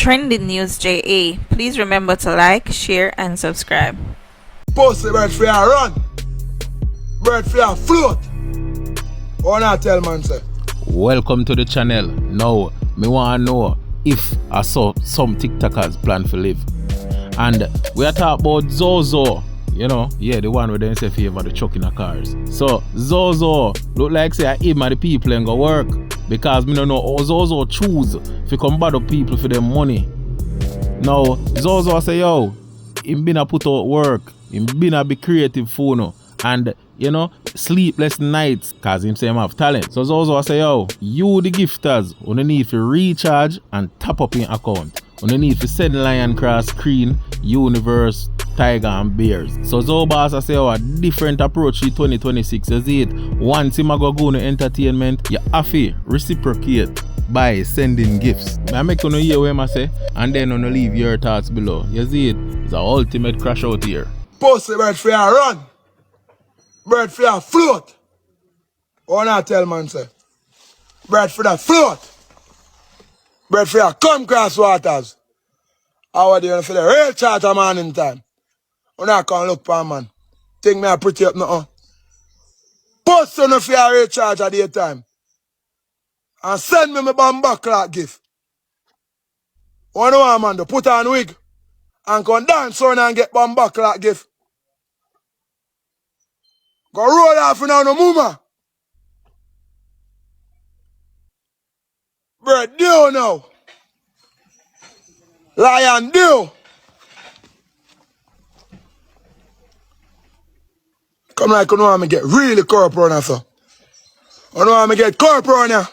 Trending News JA. Please remember to like, share, and subscribe. Pussy bird for your run. Bird for your float. Or not tell man say. Welcome to the channel. Now, me want to know if I saw some TikTokers plan for live. And we are talking about ZOZO. You know, yeah, the one where they say favor the truck in the cars. So, ZOZO look like say him and the people ain't go work. Because me don't know how ZOZO choose if come bother people for their money. Now, ZOZO say, yo, him been a put out work. Him been a be creative for no. And, you know, sleepless nights because him say him have talent. So ZOZO say, yo, you the gifters, you need to recharge and top up in account. You need to send lion cross screen, universe, tiger and bears. So Zobas I say, oh, a different approach to 2026. You see it, once you go to entertainment, you have to reciprocate by sending gifts. I make you hear what I say, and then you leave your thoughts below. You see it, it's an ultimate crash out here. Pussy bird for your run. Bird for your float. Or not tell man say. Bird for the float. Bird for your come cross waters. How are you for the real charter man in time? You not can look for man. Think me I pretty up nothing. Post on for your real charge at the time. And send me my bamba clock gift. One know man to put on wig. And come dance on and get bamba clock gift. Go roll off now no mama. Bird deal now. Lion deal. Come like you know I'm get really corporate now, so. You know I'm get corporate now.